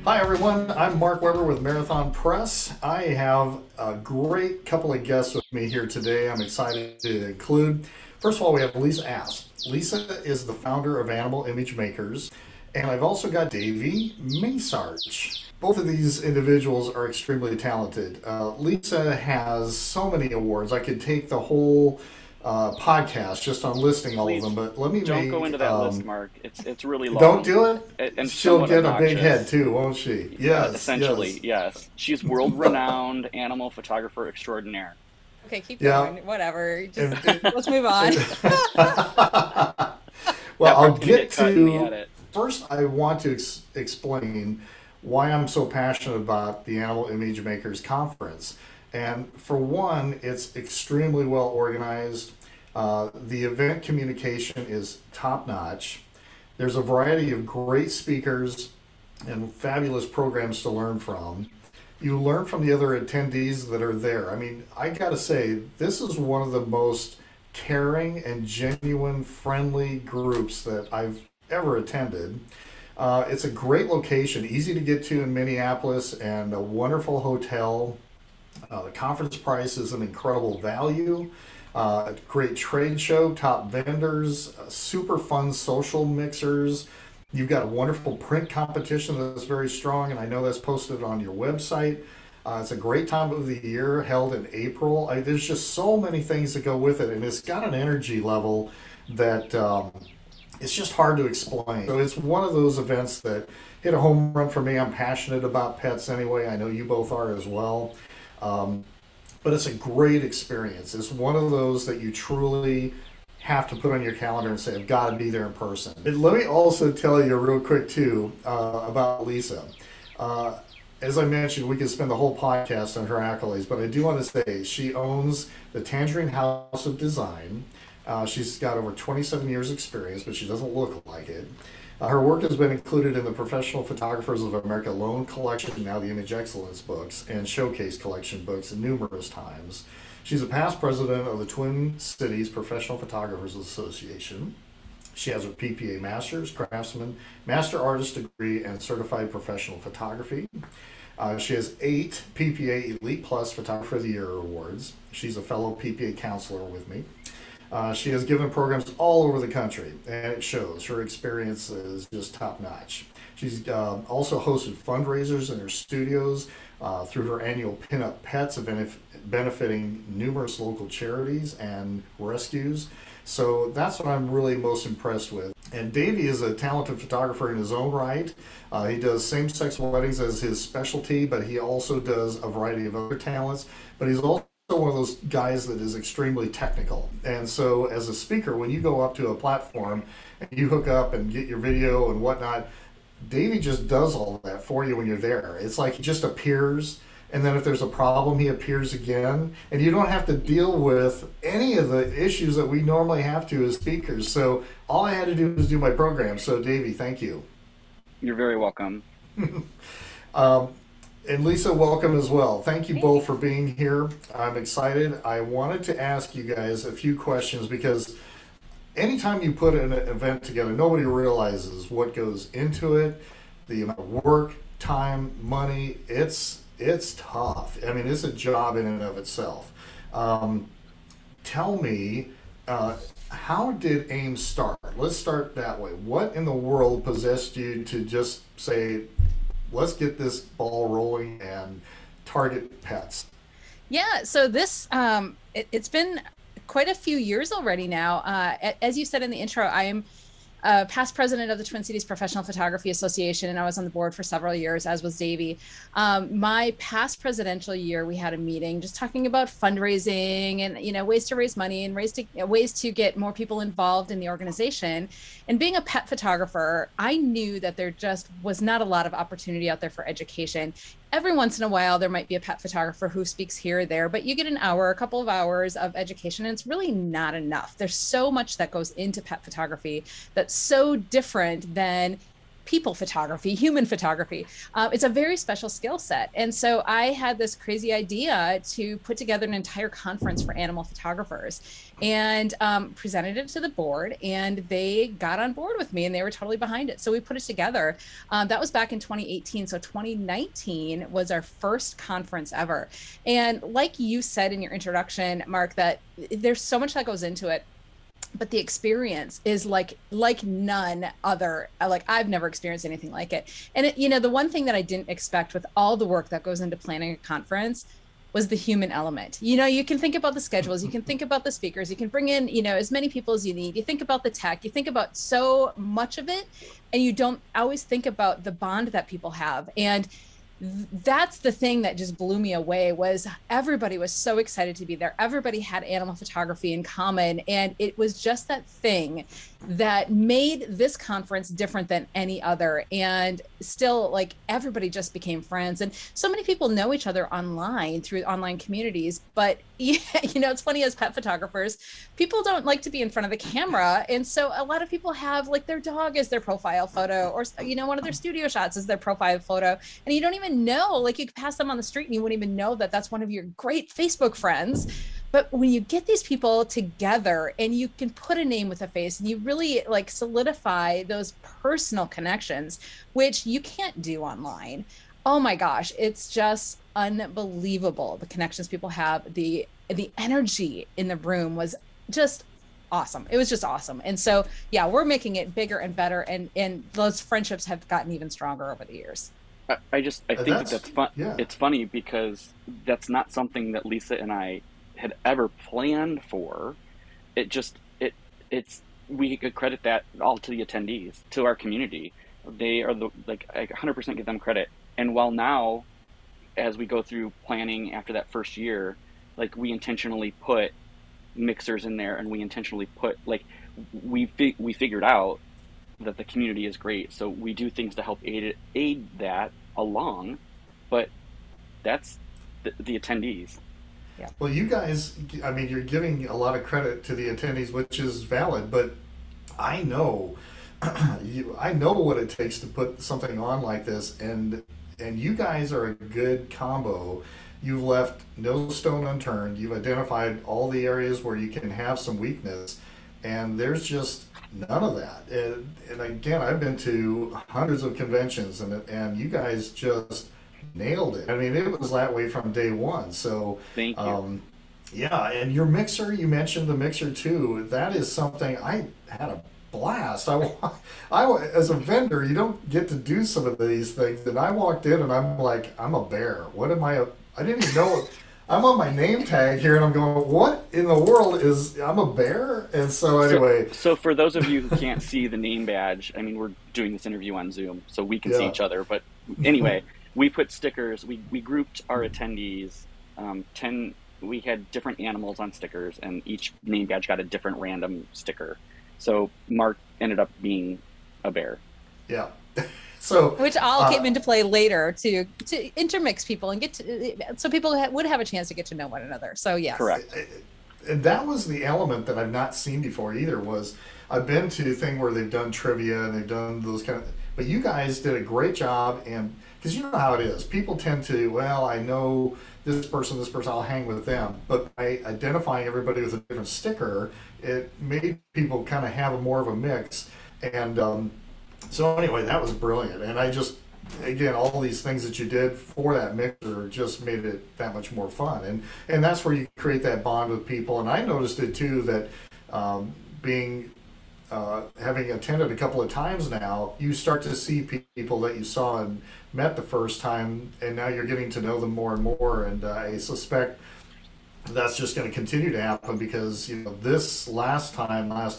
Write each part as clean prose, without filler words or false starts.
Hi everyone, I'm Mark Weber with Marathon Press. I have a great couple of guests with me here today. I'm excited to include. First of all, we have Lisa Asp. Lisa is the founder of Animal Image Makers, and I've also got Davey Mesarch. Both of these individuals are extremely talented. Lisa has so many awards. I could take the whole podcast just on listing all of them, Please but let me don't go make into that list, Mark. It's really don't long do it. and She'll somewhat get a big head obnoxious. too, won't she? Yes, Essentially, yes. yes. She's world-renowned animal photographer extraordinaire. Okay, keep Yeah. going. Whatever. Just And, and, let's move on. well, That I'll part's gonna get get cut in the to. edit. First, I want to explain why I'm so passionate about the Animal Image Makers Conference. And for one, it's extremely well organized. The event communication is top notch. There's a variety of great speakers and fabulous programs to learn from. You learn from the other attendees that are there. I mean, I gotta say, this is one of the most caring and genuine, friendly groups that I've ever attended. It's a great location, easy to get to in Minneapolis, and a wonderful hotel. The conference price is an incredible value. A great trade show, top vendors, super fun social mixers. You've got a wonderful print competition that's very strong, and I know that's posted on your website. It's a great time of the year, held in April. There's just so many things that go with it, and it's got an energy level that it's just hard to explain. So it's one of those events that hit a home run for me. I'm passionate about pets anyway. I know you both are as well. Um, but it's a great experience. It's one of those that you truly have to put on your calendar and say, I've got to be there in person. And let me also tell you real quick too about Lisa. Uh, as I mentioned, we could spend the whole podcast on her accolades, but I do want to say she owns the Tangerine House of Design. She's got over 27 years experience, but she doesn't look like it. Her work has been included in the Professional Photographers of America Loan Collection, now the Image Excellence books, and Showcase Collection books numerous times. She's a past president of the Twin Cities Professional Photographers Association. She has her PPA Master's, Craftsman, Master Artist degree, and Certified Professional Photography. She has 8 PPA Elite Plus Photographer of the Year awards. She's a fellow PPA counselor with me. She has given programs all over the country, and it shows. Her experience is just top notch. She's also hosted fundraisers in her studios through her annual Pinup Pets event, benefiting numerous local charities and rescues. So that's what I'm really most impressed with. And Davey is a talented photographer in his own right. He does same-sex weddings as his specialty, but he also does a variety of other talents. But he's also one of those guys that is extremely technical. And so as a speaker, when you go up to a platform and you hook up and get your video and whatnot, Davey just does all of that for you when you're there. It's like he just appears, and then if there's a problem, he appears again, and you don't have to deal with any of the issues that we normally have to as speakers. So all I had to do was do my program. So Davey, thank you. You're very welcome. Um, and Lisa, welcome as well. Thank you both Hey. for being here. I'm excited. I wanted to ask you guys a few questions because anytime you put an event together, nobody realizes what goes into it, the amount of work, time, money. It's tough. I mean, it's a job in and of itself. Um, Tell me, how did AIM start? Let's start that way. What in the world possessed you to just say, let's get this ball rolling and target pets? Yeah, so this it's been quite a few years already now. As you said in the intro, I am past president of the Twin Cities Professional Photography Association, and I was on the board for several years, as was Davey. My past presidential year, we had a meeting just talking about fundraising and ways to raise money and ways to get more people involved in the organization. And being a pet photographer, I knew that there just was not a lot of opportunity out there for education. Every once in a while, there might be a pet photographer who speaks here or there, but you get an hour, a couple of hours of education, and it's really not enough. There's so much that goes into pet photography that's so different than people photography, human photography. It's a very special skill set. And so I had this crazy idea to put together an entire conference for animal photographers and presented it to the board, and they got on board with me and they were totally behind it. So we put it together. That was back in 2018. So 2019 was our first conference ever. And like you said in your introduction, Mark, that there's so much that goes into it, but the experience is like none other. Like, I've never experienced anything like it. And it, you know, the one thing that I didn't expect with all the work that goes into planning a conference was the human element. You know, you can think about the schedules, you can think about the speakers, you can bring in, you know, as many people as you need. You think about the tech, you think about so much of it, and you don't always think about the bond that people have. And that's the thing that just blew me away, was everybody was so excited to be there. Everybody had animal photography in common. And it was just that thing that made this conference different than any other. And still, like, everybody just became friends. And so many people know each other online through online communities. But yeah, you know, it's funny, as pet photographers, people don't like to be in front of the camera. And so a lot of people have like their dog as their profile photo, or, you know, one of their studio shots as their profile photo. And you don't even know, like, you could pass them on the street and you wouldn't even know that that's one of your great Facebook friends. But when you get these people together and you can put a name with a face, and you really like solidify those personal connections, which you can't do online. Oh my gosh, it's just unbelievable. The connections people have, the energy in the room was just awesome. It was just awesome. And so, yeah, we're making it bigger and better. And those friendships have gotten even stronger over the years. I think that's fun. Yeah. It's funny because that's not something that Lisa and I had ever planned for. We could credit that all to the attendees, to our community. They are I 100% give them credit. And while now, as we go through planning after that first year, like, we intentionally put mixers in there, and we intentionally put, like, we figured out that the community is great, so we do things to help aid that along. But that's the attendees. Yeah. Well, you guys, I mean, you're giving a lot of credit to the attendees, which is valid, but I know I know what it takes to put something on like this, and you guys are a good combo. You've left no stone unturned. You've identified all the areas where you can have some weakness, and there's just none of that. And again, I've been to hundreds of conventions, and you guys just nailed it. I mean, it was that way from day one. So thank you. Yeah, and your mixer, you mentioned the mixer too. That is something I had a blast. I as a vendor, you don't get to do some of these things. And I walked in and I'm like, I'm a bear. What am I? I didn't even know. I'm on my name tag here, and I'm going, what in the world is, I'm a bear? And so anyway. So for those of you who can't see the name badge, I mean, we're doing this interview on Zoom, so we can see each other. But anyway, we put stickers. We grouped our attendees. 10. We had different animals on stickers, and each name badge got a different random sticker. So Mark ended up being a bear. Yeah. So which all came into play later to intermix people and so people would have a chance to get to know one another. So yes. Correct. And that was the element that I've not seen before either. Was I've been to a thing where they've done trivia and they've done those kind of, but you guys did a great job. And because you know how it is, people tend to, well, I know this person, I'll hang with them. But by identifying everybody with a different sticker, it made people kind of have more of a mix. And so anyway, that was brilliant. And I just, again, all these things that you did for that mixer just made it that much more fun. And that's where you create that bond with people. And I noticed it too, that having attended a couple of times now, you start to see people that you saw and met the first time, and now you're getting to know them more and more. And I suspect that's just going to continue to happen, because you know, this last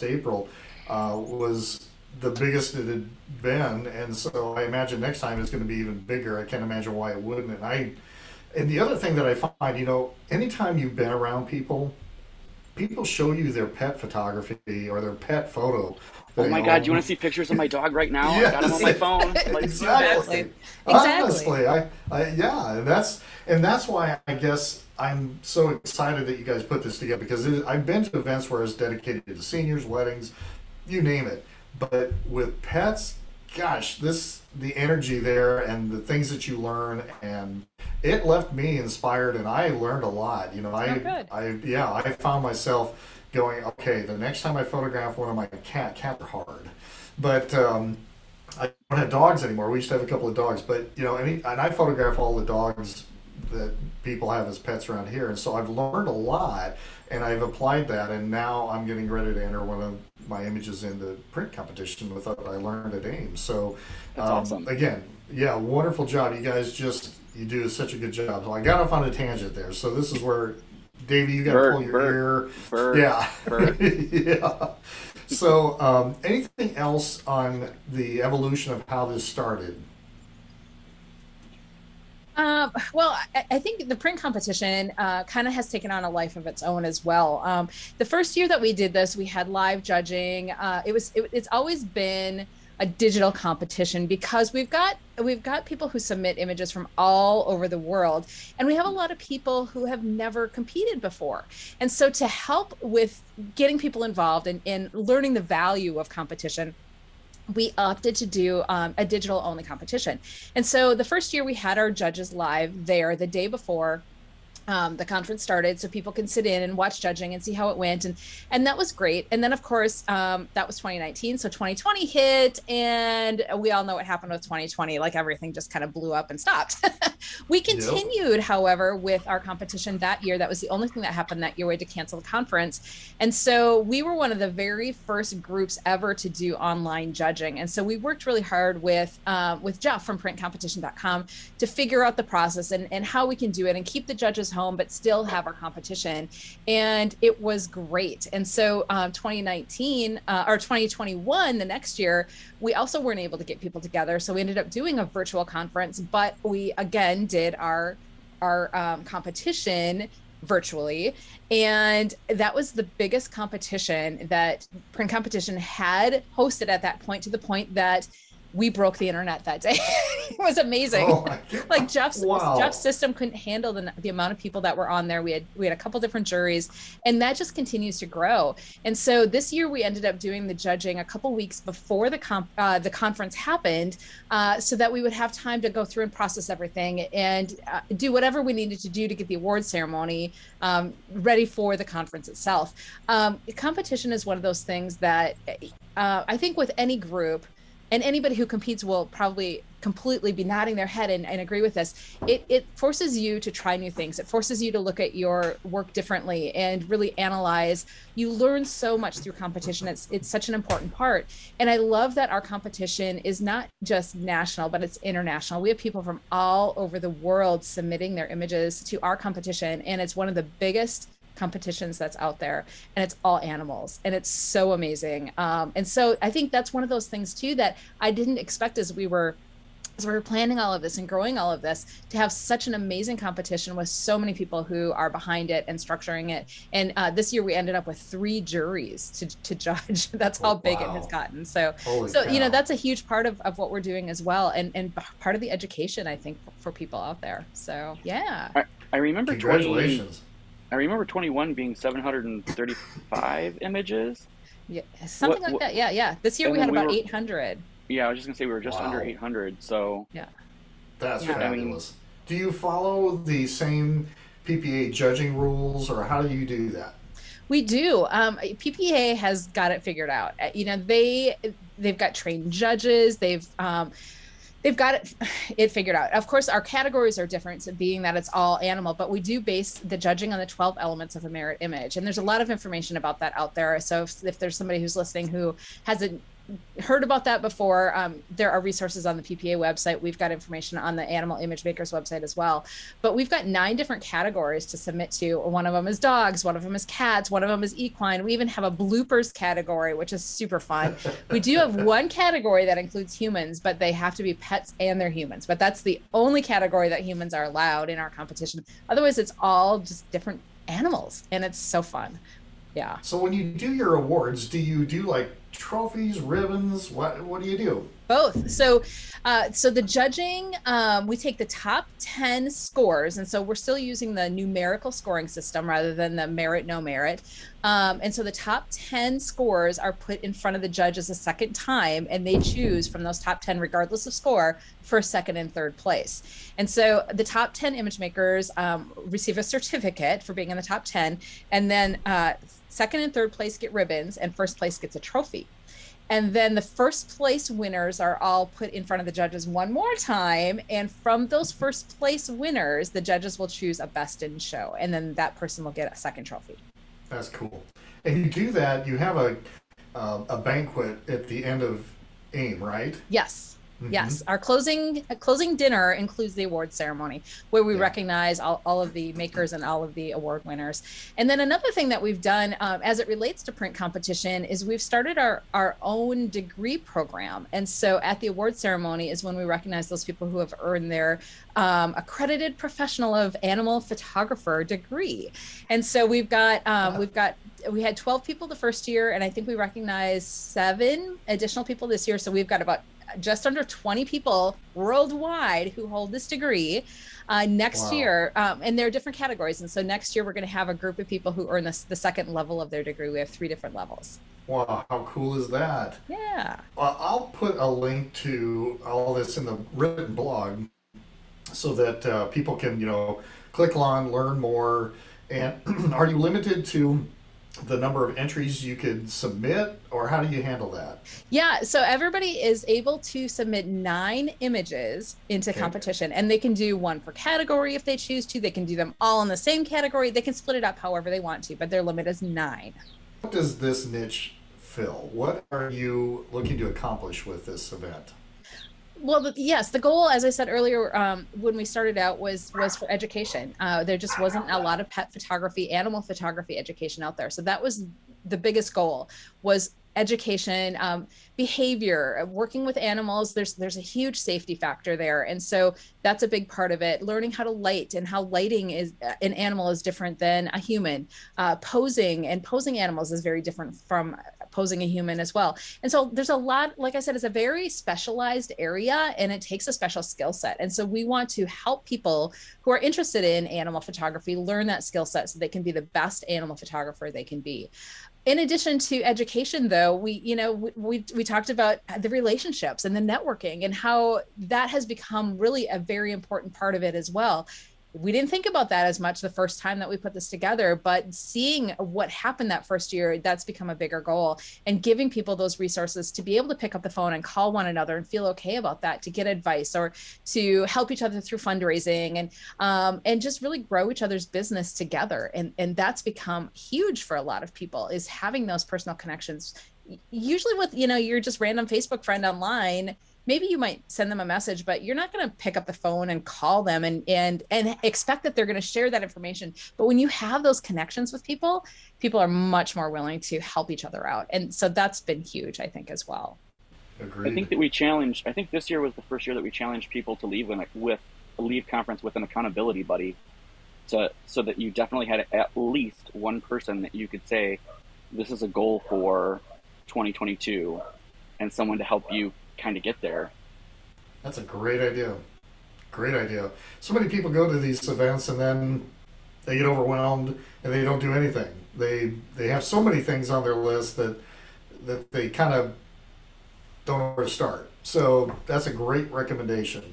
April was the biggest it had been, and so I imagine next time it's going to be even bigger. I can't imagine why it wouldn't. And the other thing that I find, you know, anytime you've been around people show you their pet photography or their pet photo. Oh my God, do you want to see pictures of my dog right now? Yes. I got him on my phone. Exactly. Honestly, yeah, and that's why I guess I'm so excited that you guys put this together, because I've been to events where it's dedicated to seniors, weddings, you name it. But with pets, gosh, the energy there and the things that you learn, and it left me inspired, and I learned a lot. You know, Oh, good. yeah, I found myself going, okay, the next time I photograph one of my cats are hard, but I don't have dogs anymore. We used to have a couple of dogs, but you know, and I photograph all the dogs that people have as pets around here, and so I've learned a lot, and I've applied that, and now I'm getting ready to enter one of my images in the print competition with what I learned at Ames. So, That's awesome. again, yeah, wonderful job. You guys you do such a good job. So I got off on a tangent there. So this is where, Davey, you got to pull your ear. Yeah. Yeah. So, anything else on the evolution of how this started? Well, I think the print competition kind of has taken on a life of its own as well. The first year that we did this, we had live judging. It's always been a digital competition because we've got people who submit images from all over the world, and we have a lot of people who have never competed before. And so to help with getting people involved and learning the value of competition, we opted to do a digital only competition. And so the first year we had our judges live there the day before the conference started, so people can sit in and watch judging and see how it went, and that was great. And then of course that was 2019, so 2020 hit, and we all know what happened with 2020. Like everything just kind of blew up and stopped. We continued, however, with our competition that year. That was the only thing that happened that year. We had to cancel the conference, and so we were one of the very first groups ever to do online judging. And so we worked really hard with Jeff from printcompetition.com to figure out the process and how we can do it and keep the judges home but still have our competition, and it was great. And so 2019 or 2021, the next year, we also weren't able to get people together, so we ended up doing a virtual conference, but we again did our competition virtually, and that was the biggest competition that print competition had hosted at that point, to the point that we broke the internet that day. It was amazing. Oh like Jeff's system couldn't handle the amount of people that were on there. We had a couple different juries, and that just continues to grow. And so this year we ended up doing the judging a couple weeks before the conference happened, so that we would have time to go through and process everything and do whatever we needed to do to get the award ceremony ready for the conference itself. Competition is one of those things that I think with any group, and anybody who competes will probably completely be nodding their head and agree with this. It forces you to try new things. It forces you to look at your work differently and really analyze. You learn so much through competition. It's such an important part. And I love that our competition is not just national, but it's international. We have people from all over the world submitting their images to our competition, and it's one of the biggest competitions that's out there, and it's all animals, and it's so amazing. And so I think that's one of those things too that I didn't expect as we were planning all of this and growing all of this, to have such an amazing competition with so many people who are behind it and structuring it. And this year we ended up with 3 juries to judge. That's how big it has gotten. So you know, that's a huge part of what we're doing as well, and part of the education, I think, for people out there. So yeah. I remember Congratulations. I remember 21 being 735 images. Yeah, something like that. Yeah. This year we had about 800. Yeah, I was just gonna say we were just under 800. So yeah, that's fabulous. Do you follow the same PPA judging rules, or how do you do that? We do. PPA has got it figured out. You know, they've got trained judges. They've got it figured out. Of course, our categories are different, so being that it's all animal, but we do base the judging on the 12 elements of a merit image. And there's a lot of information about that out there. So if there's somebody who's listening who hasn't heard about that before, there are resources on the PPA website. We've got information on the Animal Image Makers website as well. But we've got 9 different categories to submit to. One of them is dogs, one of them is cats, one of them is equine. We even have a bloopers category, which is super fun. We do have one category that includes humans, but they have to be pets and they're humans. But that's the only category that humans are allowed in our competition. Otherwise, it's all just different animals, and it's so fun. Yeah. So when you do your awards, do you do like trophies, ribbons? What do you do? Both. So the judging, we take the top 10 scores, and so we're still using the numerical scoring system rather than the merit, no merit. And so the top 10 scores are put in front of the judges a second time, and they choose from those top 10, regardless of score, first, second, and third place. And so the top 10 image makers receive a certificate for being in the top 10, and then second and third place get ribbons, and first place gets a trophy. And then the first place winners are all put in front of the judges one more time. And from those first place winners, the judges will choose a best in show. And then that person will get a second trophy. That's cool. And you do that, you have a banquet at the end of AIM, right? Yes. Yes, our closing dinner includes the award ceremony where we recognize all of the makers and all of the award winners. And then another thing that we've done as it relates to print competition is we've started our own degree program. And so at the award ceremony is when we recognize those people who have earned their accredited professional of animal photographer degree. And so we had 12 people the first year, and I think we recognized 7 additional people this year. So we've got about just under 20 people worldwide who hold this degree next year. And there are different categories. And so next year, we're going to have a group of people who earn the second level of their degree. We have 3 different levels. Wow, how cool is that? Yeah. I'll put a link to all this in the written blog so that people can, click on, learn more. And are you limited to the number of entries you could submit, or how do you handle that? Yeah, so everybody is able to submit 9 images into competition, and they can do 1 per category if they choose to. They can do them all in the same category. They can split it up however they want to, but their limit is 9. What does this niche fill? What are you looking to accomplish with this event? Well, yes, the goal, as I said earlier, when we started out was for education. There just wasn't a lot of pet photography, animal photography education out there. So that was the biggest goal, was education, behavior, working with animals. There's a huge safety factor there. And so that's a big part of it. Learning how to light and how lighting is an animal is different than a human. Posing animals is very different from posing a human as well. And so there's a lot, like I said, it's a very specialized area and it takes a special skill set. And so we want to help people who are interested in animal photography learn that skill set so they can be the best animal photographer they can be. In addition to education, though, we talked about the relationships and the networking and how that has become really a very important part of it as well. We didn't think about that as much the first time that we put this together, but seeing what happened that first year, that's become a bigger goal, and giving people those resources to be able to pick up the phone and call one another and feel okay about that, to get advice or to help each other through fundraising and just really grow each other's business together. And that's become huge for a lot of people, is having those personal connections, usually with, your just random Facebook friend online. Maybe you might send them a message, but you're not going to pick up the phone and call them and expect that they're going to share that information. But when you have those connections with people are much more willing to help each other out. And so that's been huge, I think, as well. Agreed. I think this year was the first year that we challenged people to leave with a leave conference with an accountability buddy, so that you definitely had at least one person that you could say, this is a goal for 2022, and someone to help you kind of get there. That's a great idea. Great idea. So many people go to these events and then they get overwhelmed and they don't do anything. They have so many things on their list that they kind of don't know where to start. So that's a great recommendation.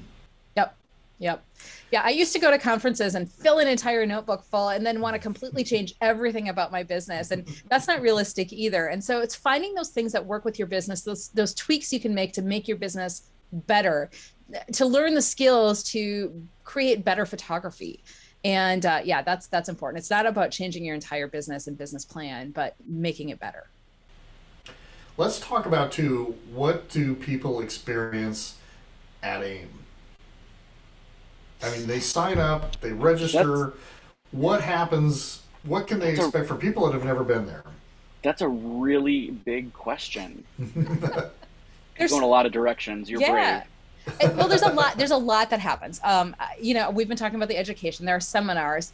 Yep. Yeah, I used to go to conferences and fill an entire notebook full and then want to completely change everything about my business. And that's not realistic either. And so it's finding those things that work with your business, those tweaks you can make to make your business better, to learn the skills to create better photography. And that's important. It's not about changing your entire business and business plan, but making it better. Let's talk about, too, what do people experience at AIM? I mean, they sign up, they register. What happens? What can they expect for people that have never been there? That's a really big question. It's going a lot of directions. You're brave. Well, there's a lot that happens. You know, we've been talking about the education. There are seminars.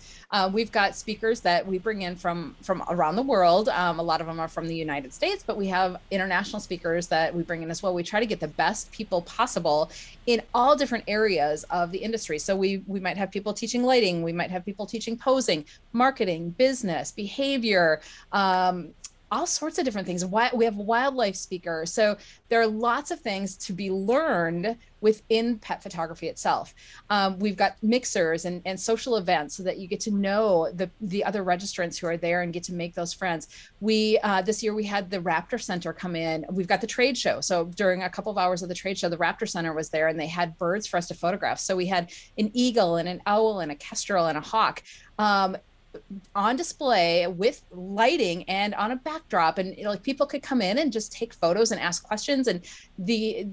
We've got speakers that we bring in from around the world. A lot of them are from the United States, but we have international speakers that we bring in as well. We try to get the best people possible in all different areas of the industry. So we might have people teaching lighting. We might have people teaching posing, marketing, business, behavior, all sorts of different things. We have wildlife speakers. So there are lots of things to be learned within pet photography itself. We've got mixers and social events so that you get to know the other registrants who are there and get to make those friends. This year we had the Raptor Center come in. We've got the trade show. So during a couple of hours of the trade show, the Raptor Center was there and they had birds for us to photograph. So we had an eagle and an owl and a kestrel and a hawk. On display with lighting and on a backdrop, and like people could come in and just take photos and ask questions, and the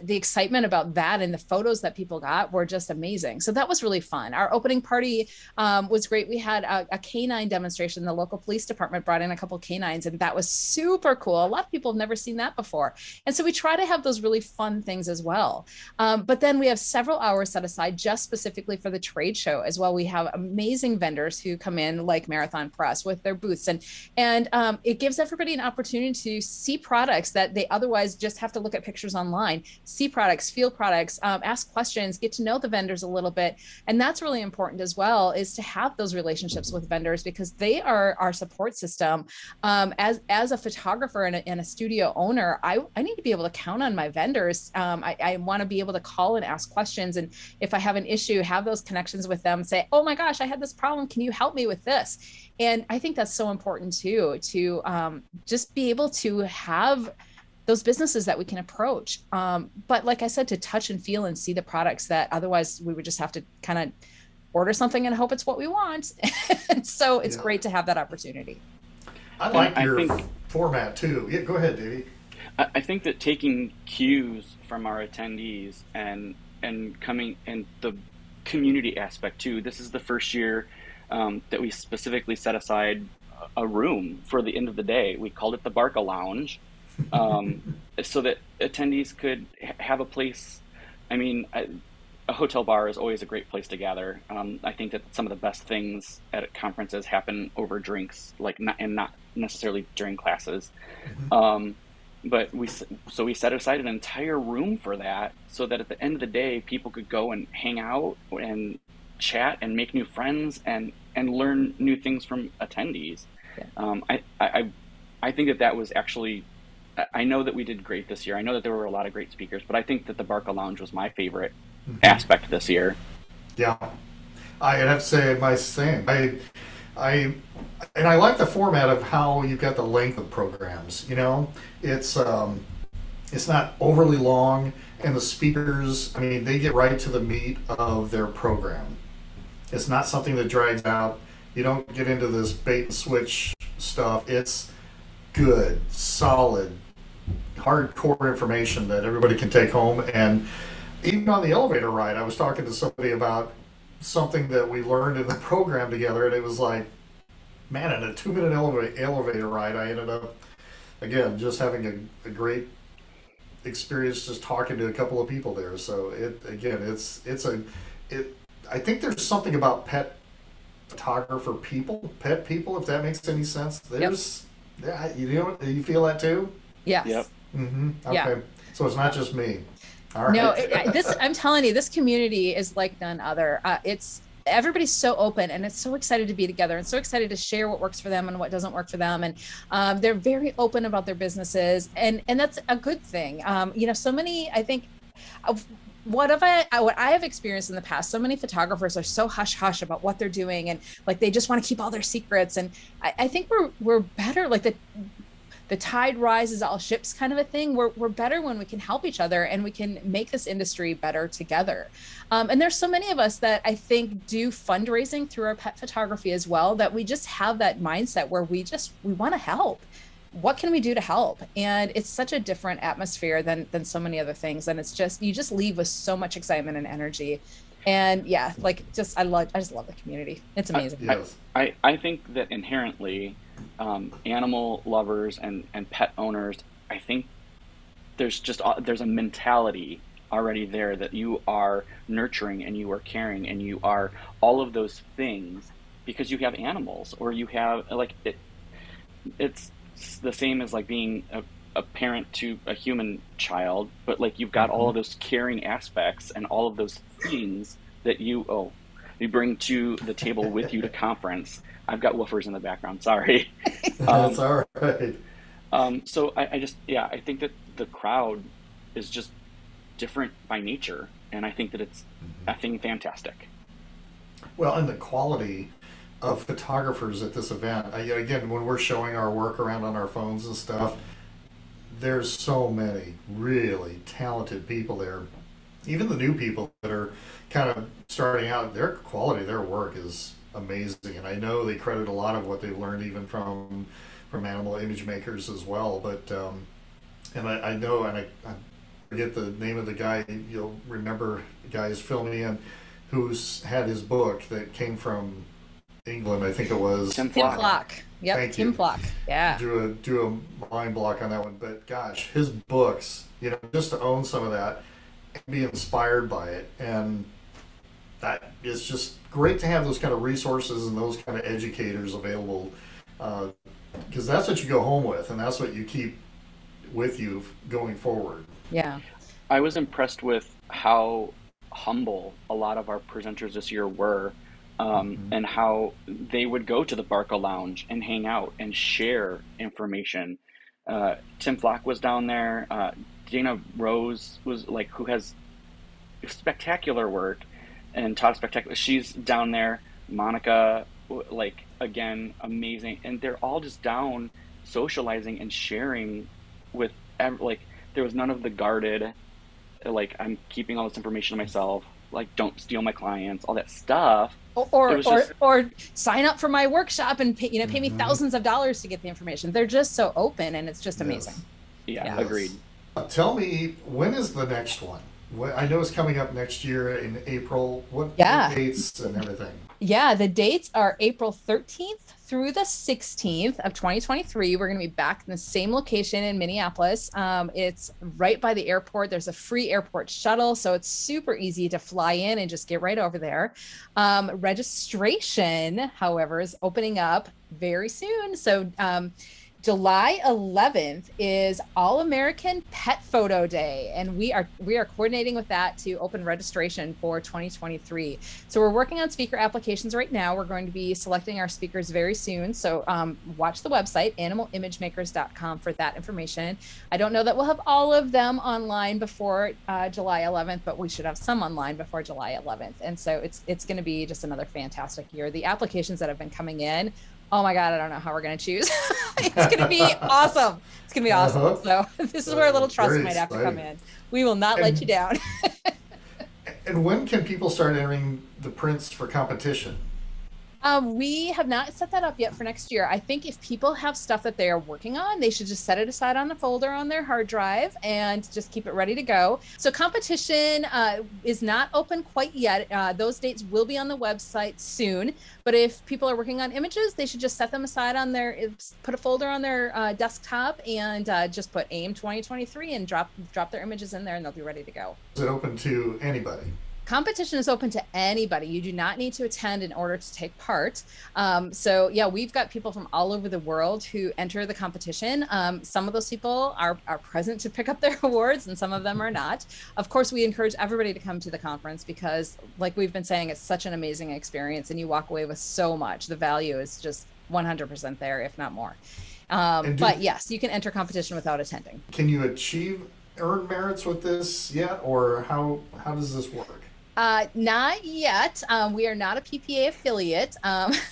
excitement about that and the photos that people got were just amazing. So that was really fun. Our opening party was great. We had a canine demonstration. The local police department brought in a couple canines, and that was super cool. A lot of people have never seen that before, and so we try to have those really fun things as well. But then we have several hours set aside just specifically for the trade show as well. We have amazing vendors who come in, like Marathon Press, with their booths, and it gives everybody an opportunity to see products that they otherwise just have to look at pictures online, see products, feel products, ask questions, get to know the vendors a little bit. And that's really important as well, is to have those relationships with vendors, because they are our support system. As a photographer and a studio owner, I need to be able to count on my vendors. I want to be able to call and ask questions, and if I have an issue, have those connections with them, say, oh my gosh, I had this problem, can you help me with this? And I think that's so important too, to just be able to have those businesses that we can approach. But like I said, to touch and feel and see the products that otherwise we would just have to kind of order something and hope it's what we want. And so it's great to have that opportunity. I like your format too. Yeah, go ahead, Davey. I think that taking cues from our attendees and coming and the community aspect too. This is the first year that we specifically set aside a room for the end of the day. We called it the Barca Lounge, so that attendees could have a place. I mean, a hotel bar is always a great place to gather. I think that some of the best things at conferences happen over drinks, not necessarily during classes. But we set aside an entire room for that, so that at the end of the day, people could go and hang out and chat and make new friends and learn new things from attendees. I think that was actually, I know that we did great this year. I know that there were a lot of great speakers, but I think that the Barca Lounge was my favorite aspect this year. Yeah, I'd have to say my same. I like the format of how you've got the length of programs. You know, it's not overly long, and the speakers, I mean, they get right to the meat of their program. It's not something that drags out. You don't get into this bait and switch stuff. It's good, solid, hardcore information that everybody can take home. And even on the elevator ride, I was talking to somebody about something that we learned in the program together, and it was like, man, in a 2-minute elevator ride, I ended up, again, just having a great experience just talking to a couple of people there. So I think there's something about pet photographer people, pet people, if that makes any sense. There's, you feel that too? Yes. Yep. Okay. Yeah. So it's not just me. All right. No, I'm telling you, this community is like none other. Everybody's so open, and it's so excited to be together and so excited to share what works for them and what doesn't work for them. And they're very open about their businesses, and that's a good thing. So many, I think, what I have experienced in the past, so many photographers are so hush hush about what they're doing, and like they just want to keep all their secrets. And I think we're better, like the tide rises all ships kind of a thing. We're better when we can help each other and we can make this industry better together. And there's so many of us that I think do fundraising through our pet photography as well, that we just have that mindset where we want to help. What can we do to help? And it's such a different atmosphere than so many other things. And it's just, you just leave with so much excitement and energy. And yeah, I just love the community. It's amazing. Yes. I think that inherently, animal lovers and pet owners, I think there's a mentality already there, that you are nurturing and you are caring and you are all of those things because you have animals, or you have like it's the same as like being a parent to a human child, but like you've got all Hmm. of those caring aspects and all of those things that you bring to the table with you to conference. I've got woofers in the background, sorry. That's um, all right. so I just, yeah, I think that the crowd is just different by nature, and I think that it's effing fantastic. Well, and the quality of photographers at this event. Again, when we're showing our work around on our phones and stuff, there's so many really talented people there. Even the new people that are kind of starting out, their quality, their work is amazing, and I know they credit a lot of what they've learned even from animal image makers as well. But and I know, and I forget the name of the guy. You'll remember the guy is filming in, who's had his book that came from England. I think it was Tim Tim Flock. Flock. Yep, Thank Tim you. Flock. Yeah. Drew a mind block on that one. But gosh, his books, just to own some of that and be inspired by it, and that is just great to have those kind of resources and those kind of educators available, because that's what you go home with, and that's what you keep with you going forward. Yeah. I was impressed with how humble a lot of our presenters this year were, Hmm. and how they would go to the Barca Lounge and hang out and share information. Tim Flock was down there. Dana Rose was like, who has spectacular work, and Todd Spectacular. She's down there. Monica, like again, amazing, and they're all just down socializing and sharing with like there was none of the guarded, like I'm keeping all this information to myself, like don't steal my clients, all that stuff. Or, It or was or just, or sign up for my workshop and pay me Hmm. thousands of dollars to get the information. They're just so open, and it's just amazing. Yes. yeah, Yeah. agreed. Yes. Tell me, when is the next one? I know it's coming up next year in April. What Yeah. dates and everything? Yeah, the dates are April 13th through the 16th of 2023. We're going to be back in the same location in Minneapolis. It's right by the airport. There's a free airport shuttle, so it's super easy to fly in and just get right over there. Registration, however, is opening up very soon. So July 11th is All American Pet Photo Day, and we are coordinating with that to open registration for 2023. So we're working on speaker applications right now. We're going to be selecting our speakers very soon. So watch the website, animalimagemakers.com, for that information. I don't know that we'll have all of them online before July 11th, but we should have some online before July 11th. And so it's going to be just another fantastic year. The applications that have been coming in, oh my God, I don't know how we're going to choose. It's going to be awesome. It's going to be awesome. Uh-huh. So this is where a little trust Very might have to come exciting. in. We will not let you And down. and when can people start entering the prints for competition? We have not set that up yet for next year. I think if people have stuff that they are working on, they should just set it aside on a folder on their hard drive and just keep it ready to go. So competition is not open quite yet. Those dates will be on the website soon. But if people are working on images, they should just set them aside on put a folder on their desktop and just put AIM 2023 and drop their images in there, and they'll be ready to go. Is it open to anybody? Competition is open to anybody. You do not need to attend in order to take part. So yeah, we've got people from all over the world who enter the competition. Some of those people are present to pick up their awards, and some of them are not. Of course, we encourage everybody to come to the conference because, like we've been saying, it's such an amazing experience, and you walk away with so much. The value is just 100% there, if not more. But yes, you can enter competition without attending. Can you earn merits with this yet, or how does this work? Not yet. We are not a PPA affiliate.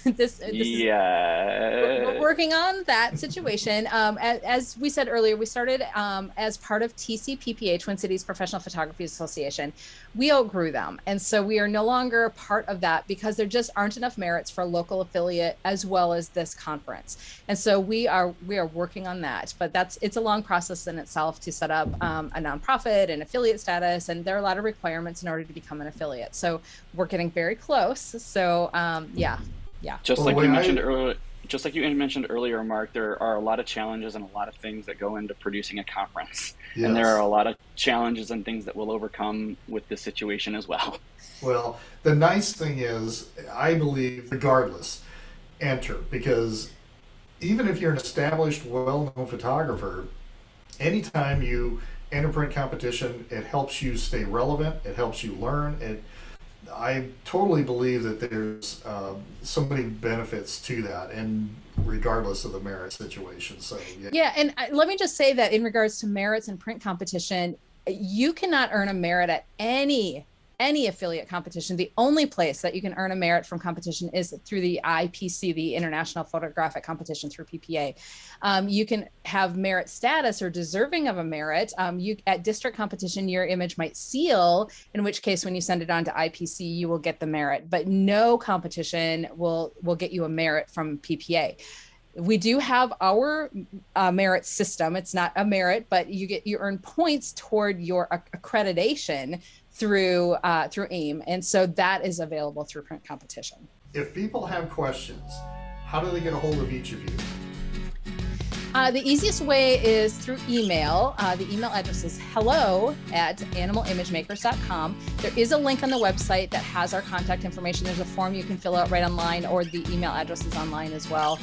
This is, we're Yeah. working on that situation. As we said earlier, we started as part of TCPPA, Twin Cities Professional Photography Association. We outgrew them, and so we are no longer part of that because there just aren't enough merits for a local affiliate as well as this conference. And so we are working on that. But it's a long process in itself to set up a nonprofit and affiliate status, and there are a lot of requirements in order to become an affiliate. So we're getting very close. So yeah. Just Well, the like way you I mentioned earlier, just like you mentioned earlier, Mark, there are a lot of challenges and a lot of things that go into producing a conference. Yes. And there are a lot of challenges and things that we'll overcome with this situation as well. Well, the nice thing is, I believe, regardless, enter, because even if you're an established, well-known photographer, anytime you enter print competition, it helps you stay relevant, it helps you learn. I totally believe that there's so many benefits to that, and regardless of the merit situation. So yeah, and let me just say that in regards to merits and print competition, you cannot earn a merit at any affiliate competition. The only place that you can earn a merit from competition is through the IPC, the International Photographic Competition, through PPA. You can have merit status or deserving of a merit. At district competition, your image might seal, in which case when you send it on to IPC, you will get the merit, but no competition will get you a merit from PPA. We do have our merit system. It's not a merit, but you earn points toward your accreditation through AIM, and so that is available through print competition. If people have questions, how do they get a hold of each of you? The easiest way is through email. The email address is hello@animalimagemakers.com. There is a link on the website that has our contact information. There's a form you can fill out right online, or the email address is online as well.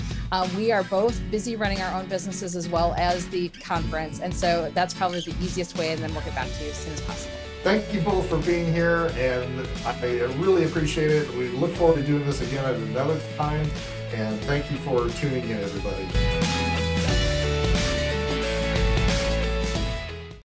We are both busy running our own businesses as well as the conference, and so that's probably the easiest way, and then we'll get back to you as soon as possible. Thank you both for being here, and I really appreciate it. We look forward to doing this again at another time, and thank you for tuning in, everybody.